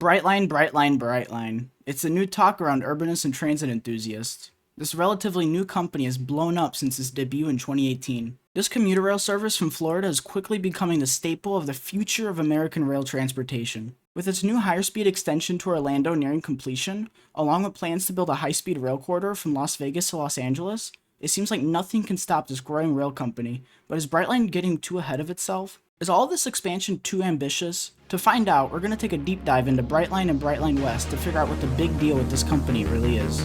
Brightline, Brightline, Brightline. It's the new talk around urbanists and transit enthusiasts. This relatively new company has blown up since its debut in 2018. This commuter rail service from Florida is quickly becoming the staple of the future of American rail transportation. With its new higher speed extension to Orlando nearing completion, along with plans to build a high-speed rail corridor from Las Vegas to Los Angeles, it seems like nothing can stop this growing rail company. But is Brightline getting too ahead of itself? Is all this expansion too ambitious? To find out, we're going to take a deep dive into Brightline and Brightline West to figure out what the big deal with this company really is.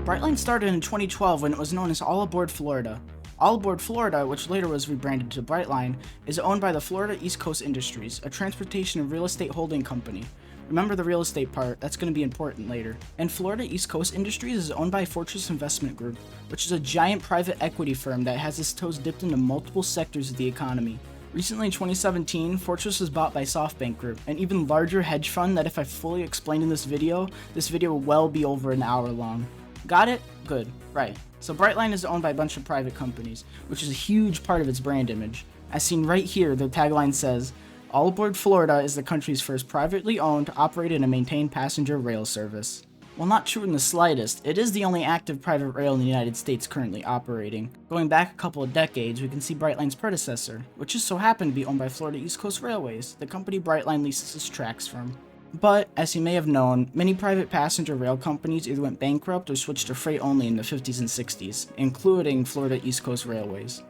Brightline started in 2012 when it was known as All Aboard Florida. All Aboard Florida, which later was rebranded to Brightline, is owned by the Florida East Coast Industries, a transportation and real estate holding company. Remember the real estate part, that's going to be important later. And Florida East Coast Industries is owned by Fortress Investment Group, which is a giant private equity firm that has its toes dipped into multiple sectors of the economy. Recently in 2017, Fortress was bought by SoftBank Group, an even larger hedge fund that if I fully explained in this video will well be over an hour long. Got it? Good. Right. So Brightline is owned by a bunch of private companies, which is a huge part of its brand image. As seen right here, the tagline says, "All Aboard Florida is the country's first privately owned, operated, and maintained passenger rail service." While not true in the slightest, it is the only active private rail in the United States currently operating. Going back a couple of decades, we can see Brightline's predecessor, which just so happened to be owned by Florida East Coast Railways, the company Brightline leases its tracks from. But, as you may have known, many private passenger rail companies either went bankrupt or switched to freight only in the 50s and 60s, including Florida East Coast Railways.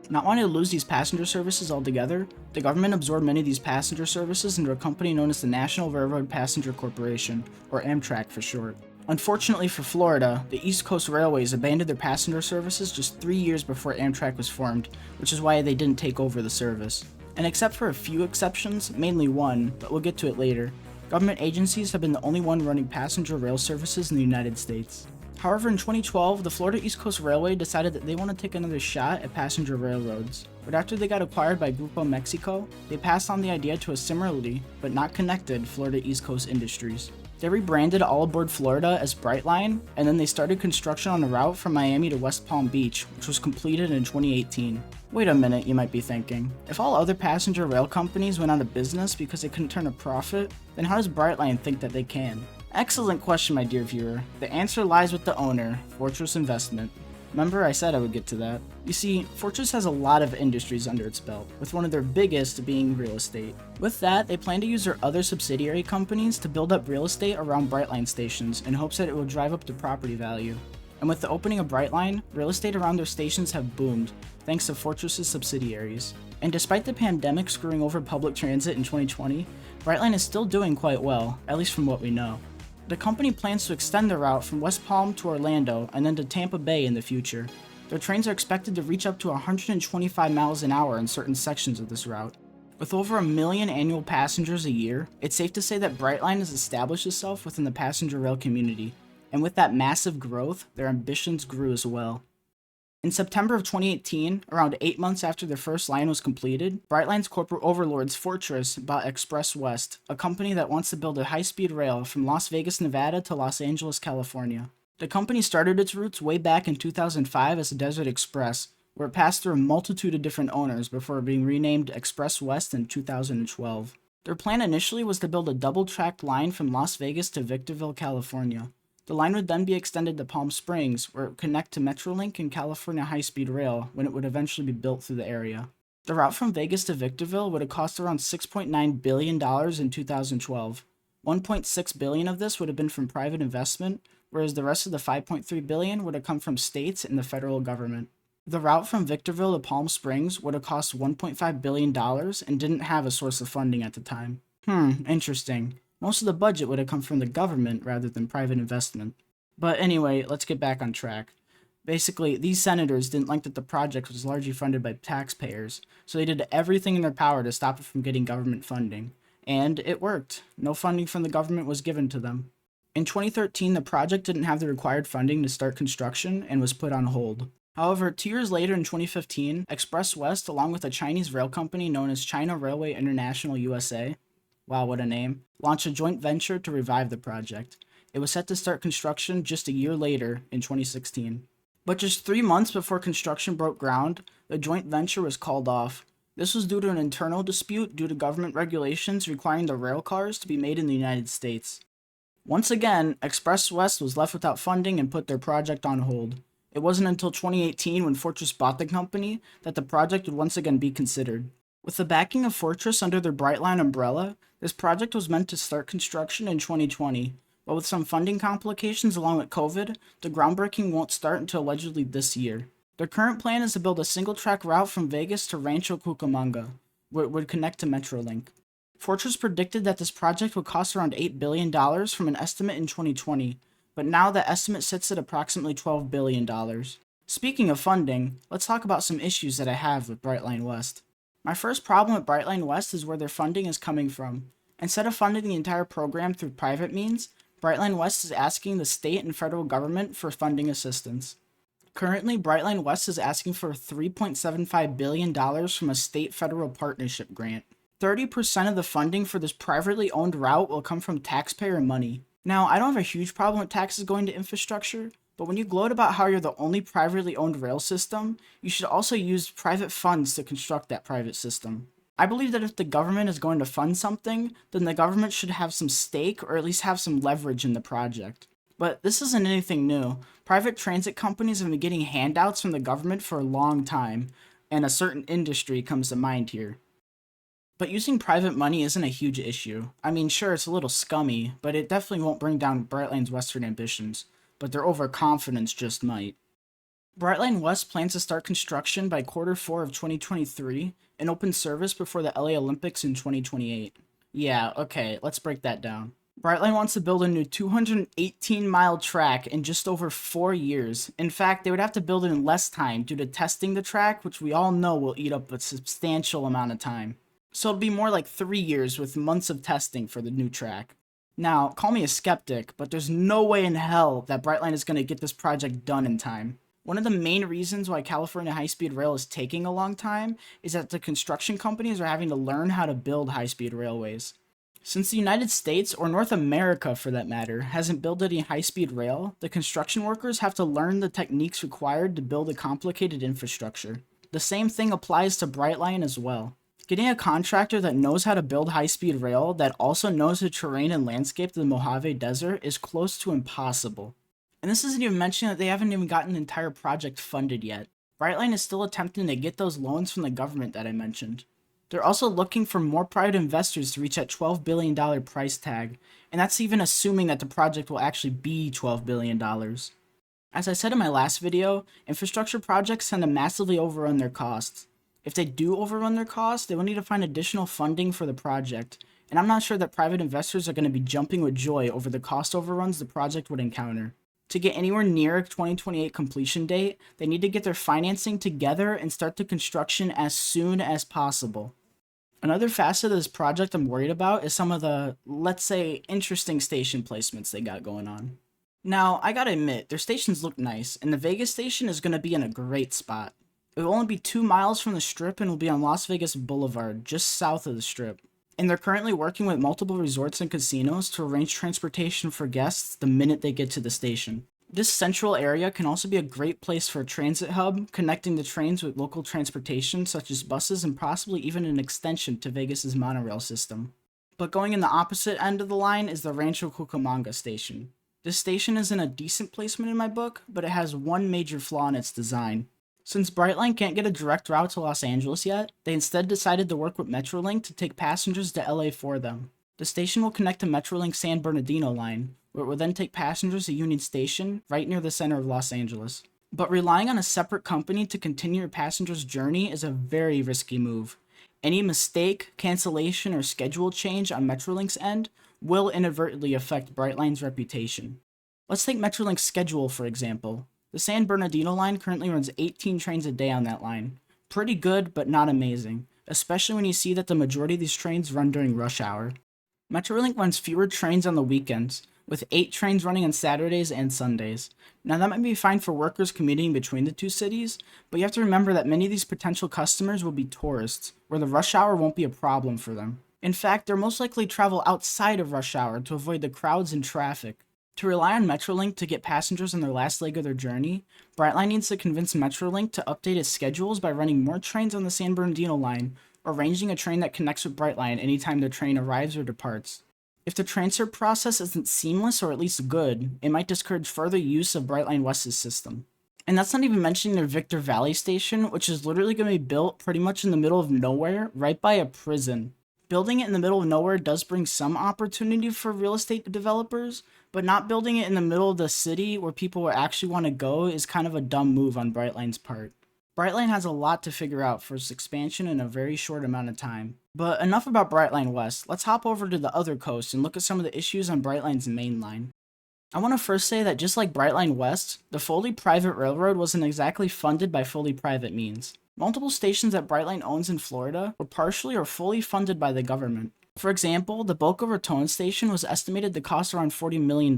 Not wanting to lose these passenger services altogether, the government absorbed many of these passenger services into a company known as the National Railroad Passenger Corporation, or Amtrak for short. Unfortunately for Florida, the East Coast Railways abandoned their passenger services just 3 years before Amtrak was formed, which is why they didn't take over the service. And except for a few exceptions, mainly one, but we'll get to it later, government agencies have been the only one running passenger rail services in the United States. However, in 2012, the Florida East Coast Railway decided that they want to take another shot at passenger railroads. But after they got acquired by Grupo Mexico, they passed on the idea to a similarly, but not connected, Florida East Coast Industries. They rebranded All Aboard Florida as Brightline, and then they started construction on the route from Miami to West Palm Beach, which was completed in 2018. Wait a minute, you might be thinking. If all other passenger rail companies went out of business because they couldn't turn a profit, then how does Brightline think that they can? Excellent question, my dear viewer. The answer lies with the owner, Fortress Investment. Remember, I said I would get to that. You see, Fortress has a lot of industries under its belt, with one of their biggest being real estate. With that, they plan to use their other subsidiary companies to build up real estate around Brightline stations in hopes that it will drive up the property value. And with the opening of Brightline, real estate around their stations have boomed, thanks to Fortress's subsidiaries. And despite the pandemic screwing over public transit in 2020, Brightline is still doing quite well, at least from what we know. The company plans to extend the route from West Palm to Orlando and then to Tampa Bay in the future. Their trains are expected to reach up to 125 miles an hour in certain sections of this route. With over 1 million annual passengers a year, it's safe to say that Brightline has established itself within the passenger rail community. And with that massive growth, their ambitions grew as well. In September of 2018, around 8 months after their first line was completed, Brightline's corporate overlords Fortress bought Express West, a company that wants to build a high-speed rail from Las Vegas, Nevada to Los Angeles, California. The company started its roots way back in 2005 as Desert Express, where it passed through a multitude of different owners before being renamed Express West in 2012. Their plan initially was to build a double-tracked line from Las Vegas to Victorville, California. The line would then be extended to Palm Springs, where it would connect to Metrolink and California High-Speed Rail when it would eventually be built through the area. The route from Vegas to Victorville would have cost around $6.9 billion in 2012. $1.6 billion of this would have been from private investment, whereas the rest of the $5.3 billion would have come from states and the federal government. The route from Victorville to Palm Springs would have cost $1.5 billion and didn't have a source of funding at the time. Interesting. Most of the budget would have come from the government rather than private investment. But anyway, let's get back on track. Basically, these senators didn't like that the project was largely funded by taxpayers, so they did everything in their power to stop it from getting government funding. And it worked. No funding from the government was given to them. In 2013, the project didn't have the required funding to start construction and was put on hold. However, 2 years later in 2015, Express West, along with a Chinese rail company known as China Railway International USA, wow, what a name, launched a joint venture to revive the project. It was set to start construction just a year later in 2016. But just 3 months before construction broke ground, the joint venture was called off. This was due to an internal dispute due to government regulations requiring the rail cars to be made in the United States. Once again, Express West was left without funding and put their project on hold. It wasn't until 2018, when Fortress bought the company, that the project would once again be considered. With the backing of Fortress under their Brightline umbrella, this project was meant to start construction in 2020, but with some funding complications along with COVID, the groundbreaking won't start until allegedly this year. Their current plan is to build a single-track route from Vegas to Rancho Cucamonga, where it would connect to Metrolink. Fortress predicted that this project would cost around $8 billion from an estimate in 2020, but now the estimate sits at approximately $12 billion. Speaking of funding, let's talk about some issues that I have with Brightline West. My first problem with Brightline West is where their funding is coming from. Instead of funding the entire program through private means, Brightline West is asking the state and federal government for funding assistance. Currently, Brightline West is asking for $3.75 billion from a state-federal partnership grant. 30% of the funding for this privately owned route will come from taxpayer money. Now, I don't have a huge problem with taxes going to infrastructure, but when you gloat about how you're the only privately owned rail system, you should also use private funds to construct that private system. I believe that if the government is going to fund something, then the government should have some stake or at least have some leverage in the project. But this isn't anything new. Private transit companies have been getting handouts from the government for a long time, and a certain industry comes to mind here. But using private money isn't a huge issue. I mean, sure, it's a little scummy, but it definitely won't bring down Brightline's Western ambitions, but their overconfidence just might. Brightline West plans to start construction by Q4 of 2023 and open service before the LA Olympics in 2028. Yeah, okay, let's break that down. Brightline wants to build a new 218-mile track in just over 4 years. In fact, they would have to build it in less time due to testing the track, which we all know will eat up a substantial amount of time. So it'll be more like 3 years with months of testing for the new track. Now, call me a skeptic, but there's no way in hell that Brightline is going to get this project done in time. One of the main reasons why California high-speed rail is taking a long time is that the construction companies are having to learn how to build high-speed railways. Since the United States, or North America for that matter, hasn't built any high-speed rail, the construction workers have to learn the techniques required to build a complicated infrastructure. The same thing applies to Brightline as well. Getting a contractor that knows how to build high-speed rail that also knows the terrain and landscape of the Mojave Desert is close to impossible. And this isn't even mentioning that they haven't even gotten the entire project funded yet. Brightline is still attempting to get those loans from the government that I mentioned. They're also looking for more private investors to reach that $12 billion price tag, and that's even assuming that the project will actually be $12 billion. As I said in my last video, infrastructure projects tend to massively overrun their costs. If they do overrun their costs, they will need to find additional funding for the project, and I'm not sure that private investors are going to be jumping with joy over the cost overruns the project would encounter. To get anywhere near a 2028 completion date, they need to get their financing together and start the construction as soon as possible. Another facet of this project I'm worried about is some of the, let's say, interesting station placements they got going on. Now, I gotta admit, their stations look nice, and the Vegas station is going to be in a great spot. It will only be 2 miles from the Strip and will be on Las Vegas Boulevard, just south of the Strip. And they're currently working with multiple resorts and casinos to arrange transportation for guests the minute they get to the station. This central area can also be a great place for a transit hub, connecting the trains with local transportation such as buses and possibly even an extension to Vegas's monorail system. But going in the opposite end of the line is the Rancho Cucamonga station. This station is in a decent placement in my book, but it has one major flaw in its design. Since Brightline can't get a direct route to Los Angeles yet, they instead decided to work with Metrolink to take passengers to LA for them. The station will connect to Metrolink's San Bernardino line, where it will then take passengers to Union Station, right near the center of Los Angeles. But relying on a separate company to continue your passenger's journey is a very risky move. Any mistake, cancellation, or schedule change on Metrolink's end will inadvertently affect Brightline's reputation. Let's take Metrolink's schedule for example. The San Bernardino line currently runs 18 trains a day on that line. Pretty good, but not amazing, especially when you see that the majority of these trains run during rush hour. Metrolink runs fewer trains on the weekends, with 8 trains running on Saturdays and Sundays. Now that might be fine for workers commuting between the two cities, but you have to remember that many of these potential customers will be tourists, where the rush hour won't be a problem for them. In fact, they'll most likely travel outside of rush hour to avoid the crowds and traffic. To rely on Metrolink to get passengers on their last leg of their journey, Brightline needs to convince Metrolink to update its schedules by running more trains on the San Bernardino line, or arranging a train that connects with Brightline anytime the train arrives or departs. If the transfer process isn't seamless or at least good, it might discourage further use of Brightline West's system. And that's not even mentioning their Victor Valley station, which is literally going to be built pretty much in the middle of nowhere, right by a prison. Building it in the middle of nowhere does bring some opportunity for real estate developers, but not building it in the middle of the city where people will actually want to go is kind of a dumb move on Brightline's part. Brightline has a lot to figure out for its expansion in a very short amount of time. But enough about Brightline West, let's hop over to the other coast and look at some of the issues on Brightline's main line. I want to first say that just like Brightline West, the fully private railroad wasn't exactly funded by fully private means. Multiple stations that Brightline owns in Florida were partially or fully funded by the government. For example, the Boca Raton station was estimated to cost around $40 million,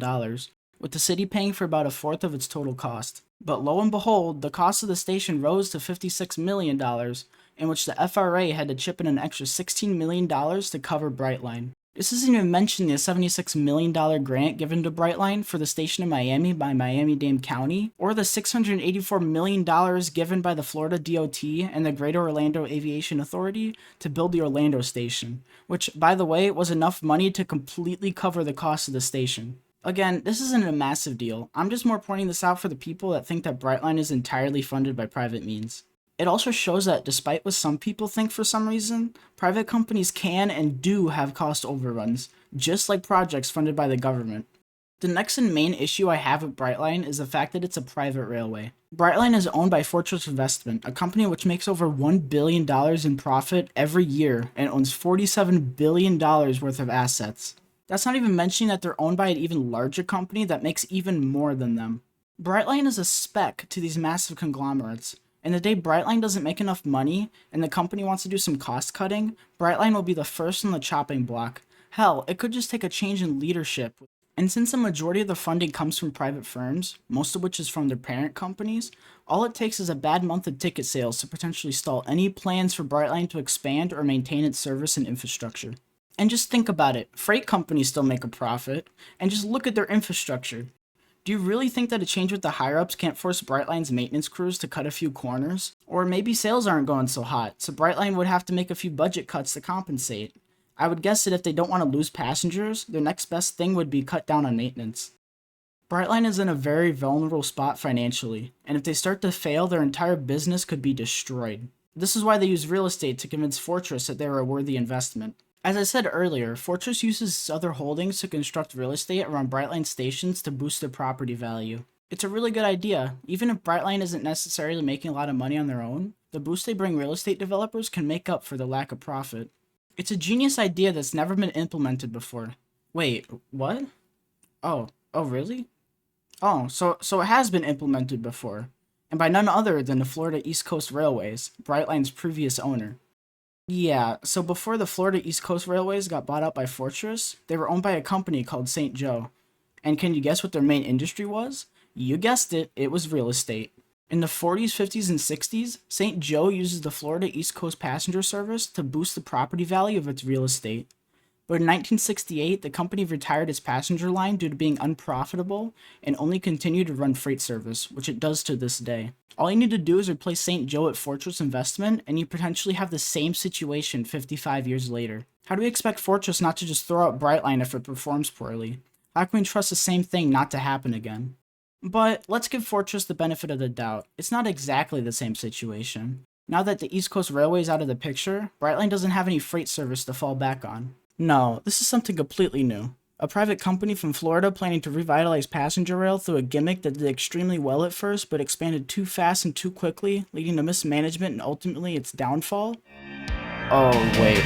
with the city paying for about a fourth of its total cost. But lo and behold, the cost of the station rose to $56 million, in which the FRA had to chip in an extra $16 million to cover Brightline. This doesn't even mention the $76 million grant given to Brightline for the station in Miami by Miami-Dade County, or the $684 million given by the Florida DOT and the Greater Orlando Aviation Authority to build the Orlando station, which, by the way, was enough money to completely cover the cost of the station. Again, this isn't a massive deal. I'm just more pointing this out for the people that think that Brightline is entirely funded by private means. It also shows that despite what some people think for some reason, private companies can and do have cost overruns, just like projects funded by the government. The next and main issue I have with Brightline is the fact that it's a private railway. Brightline is owned by Fortress Investment, a company which makes over $1 billion in profit every year and owns $47 billion worth of assets. That's not even mentioning that they're owned by an even larger company that makes even more than them. Brightline is a speck to these massive conglomerates. And the day Brightline doesn't make enough money and the company wants to do some cost cutting, Brightline will be the first on the chopping block. Hell, it could just take a change in leadership. And since the majority of the funding comes from private firms, most of which is from their parent companies, all it takes is a bad month of ticket sales to potentially stall any plans for Brightline to expand or maintain its service and infrastructure. And just think about it, freight companies still make a profit, and just look at their infrastructure. Do you really think that a change with the higher-ups can't force Brightline's maintenance crews to cut a few corners? Or maybe sales aren't going so hot, so Brightline would have to make a few budget cuts to compensate. I would guess that if they don't want to lose passengers, their next best thing would be cut down on maintenance. Brightline is in a very vulnerable spot financially, and if they start to fail, their entire business could be destroyed. This is why they use real estate to convince Fortress that they are a worthy investment. As I said earlier, Fortress uses other holdings to construct real estate around Brightline stations to boost their property value. It's a really good idea. Even if Brightline isn't necessarily making a lot of money on their own, the boost they bring real estate developers can make up for the lack of profit. It's a genius idea that's never been implemented before. Wait, what? Oh really? Oh, so it has been implemented before, and by none other than the Florida East Coast Railways, Brightline's previous owner. Yeah, so before the Florida East Coast Railways got bought out by Fortress, they were owned by a company called St. Joe. And can you guess what their main industry was? You guessed it, it was real estate. In the 40s, 50s, and 60s, St. Joe uses the Florida East Coast passenger service to boost the property value of its real estate. But in 1968, the company retired its passenger line due to being unprofitable and only continued to run freight service, which it does to this day. All you need to do is replace St. Joe at Fortress Investment, and you potentially have the same situation 55 years later. How do we expect Fortress not to just throw out Brightline if it performs poorly? How can we trust the same thing not to happen again? But let's give Fortress the benefit of the doubt. It's not exactly the same situation. Now that the East Coast Railway is out of the picture, Brightline doesn't have any freight service to fall back on. No, this is something completely new. A private company from Florida planning to revitalize passenger rail through a gimmick that did extremely well at first, but expanded too fast and too quickly, leading to mismanagement and ultimately its downfall? Oh, wait.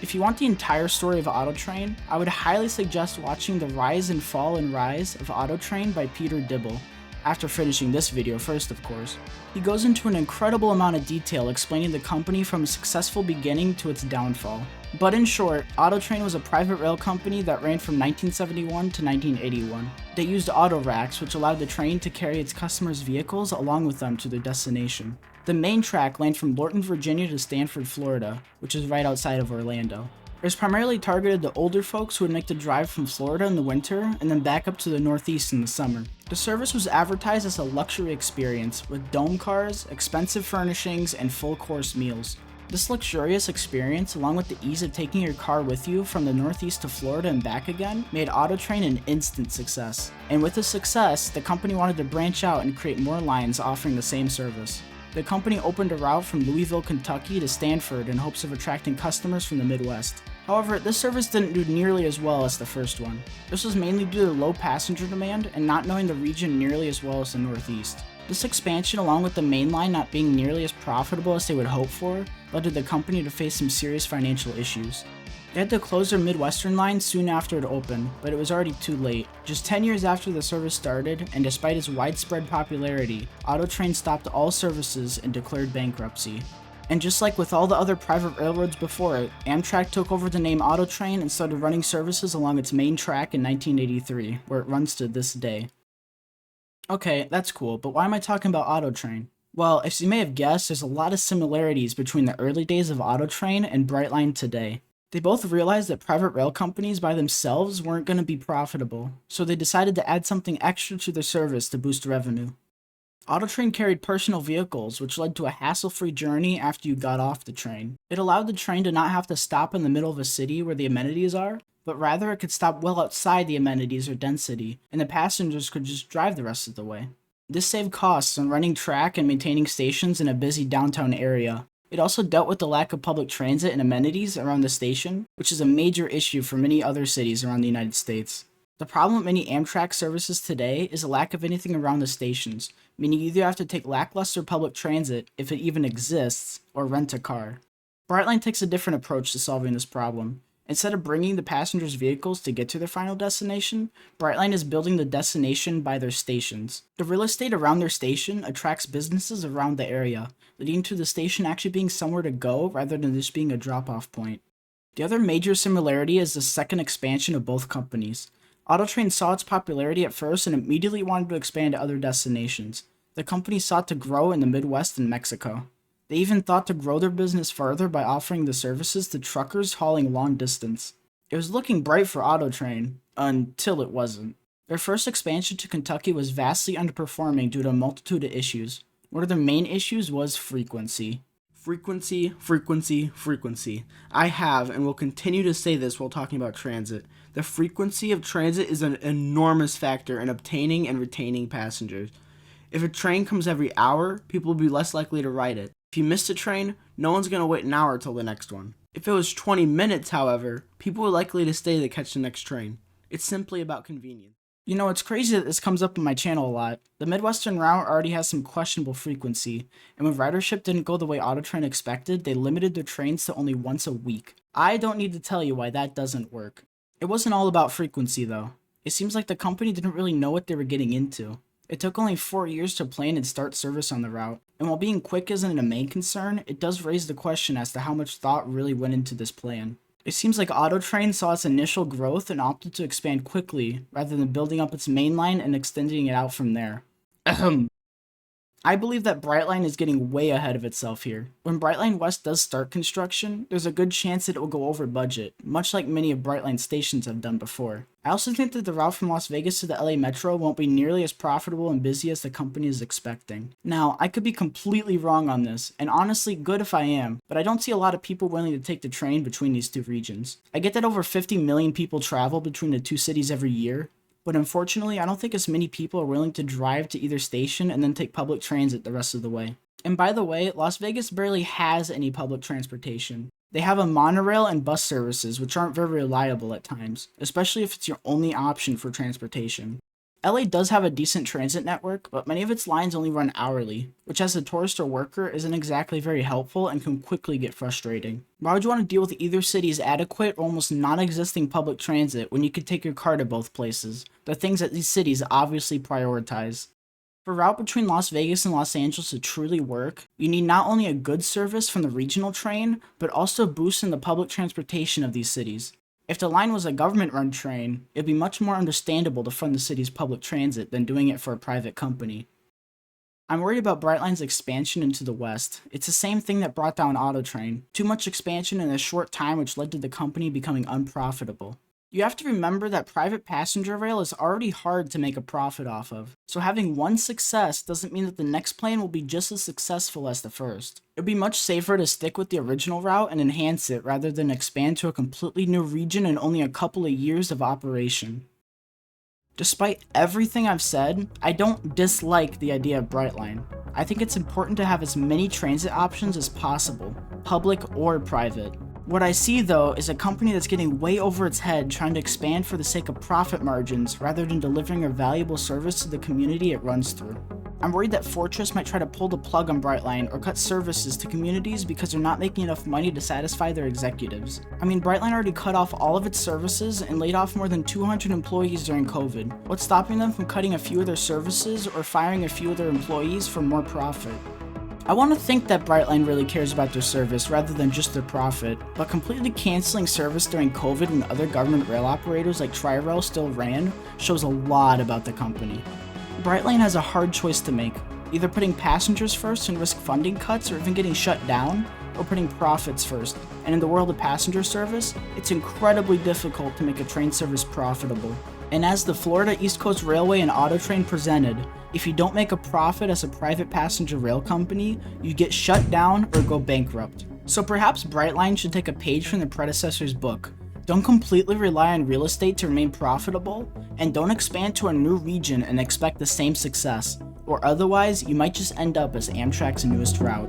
If you want the entire story of AutoTrain, I would highly suggest watching The Rise and Fall and Rise of AutoTrain by Peter Dibble. After finishing this video first, of course. He goes into an incredible amount of detail explaining the company from a successful beginning to its downfall. But in short, AutoTrain was a private rail company that ran from 1971 to 1981. They used auto racks, which allowed the train to carry its customers' vehicles along with them to their destination. The main track ran from Lorton, Virginia to Stanford, Florida, which is right outside of Orlando. It was primarily targeted to older folks who would make the drive from Florida in the winter and then back up to the Northeast in the summer. The service was advertised as a luxury experience with dome cars, expensive furnishings, and full-course meals. This luxurious experience, along with the ease of taking your car with you from the Northeast to Florida and back again, made AutoTrain an instant success. And with the success, the company wanted to branch out and create more lines offering the same service. The company opened a route from Louisville, Kentucky to Stanford in hopes of attracting customers from the Midwest. However, this service didn't do nearly as well as the first one. This was mainly due to low passenger demand and not knowing the region nearly as well as the Northeast. This expansion, along with the main line not being nearly as profitable as they would hope for, led to the company to face some serious financial issues. They had to close their Midwestern line soon after it opened, but it was already too late. Just 10 years after the service started, and despite its widespread popularity, AutoTrain stopped all services and declared bankruptcy. And just like with all the other private railroads before it, Amtrak took over the name AutoTrain and started running services along its main track in 1983, where it runs to this day. Okay, that's cool, but why am I talking about AutoTrain? Well, as you may have guessed, there's a lot of similarities between the early days of AutoTrain and Brightline today. They both realized that private rail companies by themselves weren't going to be profitable, so they decided to add something extra to their service to boost revenue. AutoTrain carried personal vehicles, which led to a hassle-free journey after you got off the train. It allowed the train to not have to stop in the middle of a city where the amenities are, but rather it could stop well outside the amenities or density, and the passengers could just drive the rest of the way. This saved costs on running track and maintaining stations in a busy downtown area. It also dealt with the lack of public transit and amenities around the station, which is a major issue for many other cities around the United States. The problem with many Amtrak services today is a lack of anything around the stations, meaning you either have to take lackluster public transit, if it even exists, or rent a car. Brightline takes a different approach to solving this problem. Instead of bringing the passengers' vehicles to get to their final destination, Brightline is building the destination by their stations. The real estate around their station attracts businesses around the area, leading to the station actually being somewhere to go rather than just being a drop-off point. The other major similarity is the second expansion of both companies. AutoTrain saw its popularity at first and immediately wanted to expand to other destinations. The company sought to grow in the Midwest and Mexico. They even thought to grow their business further by offering the services to truckers hauling long distance. It was looking bright for AutoTrain, until it wasn't. Their first expansion to Kentucky was vastly underperforming due to a multitude of issues. One of their main issues was frequency. Frequency. I have and will continue to say this while talking about transit. The frequency of transit is an enormous factor in obtaining and retaining passengers. If a train comes every hour, people will be less likely to ride it. If you missed a train, no one's going to wait an hour till the next one. If it was 20 minutes, however, people were likely to stay to catch the next train. It's simply about convenience. You know, it's crazy that this comes up on my channel a lot. The Midwestern route already has some questionable frequency, and when ridership didn't go the way AutoTrain expected, they limited their trains to only once a week. I don't need to tell you why that doesn't work. It wasn't all about frequency, though. It seems like the company didn't really know what they were getting into. It took only 4 years to plan and start service on the route, and while being quick isn't a main concern, it does raise the question as to how much thought really went into this plan. It seems like AutoTrain saw its initial growth and opted to expand quickly, rather than building up its main line and extending it out from there. I believe that Brightline is getting way ahead of itself here. When Brightline West does start construction, there's a good chance that it will go over budget, much like many of Brightline's stations have done before. I also think that the route from Las Vegas to the LA Metro won't be nearly as profitable and busy as the company is expecting. Now, I could be completely wrong on this, and honestly good if I am, but I don't see a lot of people willing to take the train between these two regions. I get that over 50 million people travel between the two cities every year, but unfortunately, I don't think as many people are willing to drive to either station and then take public transit the rest of the way. And by the way, Las Vegas barely has any public transportation. They have a monorail and bus services, which aren't very reliable at times, especially if it's your only option for transportation. LA does have a decent transit network, but many of its lines only run hourly, which as a tourist or worker isn't exactly very helpful and can quickly get frustrating. Why would you want to deal with either city's adequate or almost non-existing public transit when you could take your car to both places, the things that these cities obviously prioritize? For a route between Las Vegas and Los Angeles to truly work, you need not only a good service from the regional train, but also a boost in the public transportation of these cities. If the line was a government-run train, it'd be much more understandable to fund the city's public transit than doing it for a private company. I'm worried about Brightline's expansion into the West. It's the same thing that brought down AutoTrain. Too much expansion in a short time, which led to the company becoming unprofitable. You have to remember that private passenger rail is already hard to make a profit off of, so having one success doesn't mean that the next plan will be just as successful as the first. It would be much safer to stick with the original route and enhance it rather than expand to a completely new region in only a couple of years of operation. Despite everything I've said, I don't dislike the idea of Brightline. I think it's important to have as many transit options as possible, public or private. What I see though is a company that's getting way over its head trying to expand for the sake of profit margins rather than delivering a valuable service to the community it runs through. I'm worried that Fortress might try to pull the plug on Brightline or cut services to communities because they're not making enough money to satisfy their executives. I mean, Brightline already cut off all of its services and laid off more than 200 employees during COVID. What's stopping them from cutting a few of their services or firing a few of their employees for more profit? I want to think that Brightline really cares about their service rather than just their profit, but completely canceling service during COVID when other government rail operators like Tri-Rail still ran shows a lot about the company. Brightline has a hard choice to make, either putting passengers first and risk funding cuts or even getting shut down, or putting profits first, and in the world of passenger service, it's incredibly difficult to make a train service profitable. And as the Florida East Coast Railway and AutoTrain presented, if you don't make a profit as a private passenger rail company, you get shut down or go bankrupt. So perhaps Brightline should take a page from their predecessor's book. Don't completely rely on real estate to remain profitable, and don't expand to a new region and expect the same success, or otherwise you might just end up as Amtrak's newest route.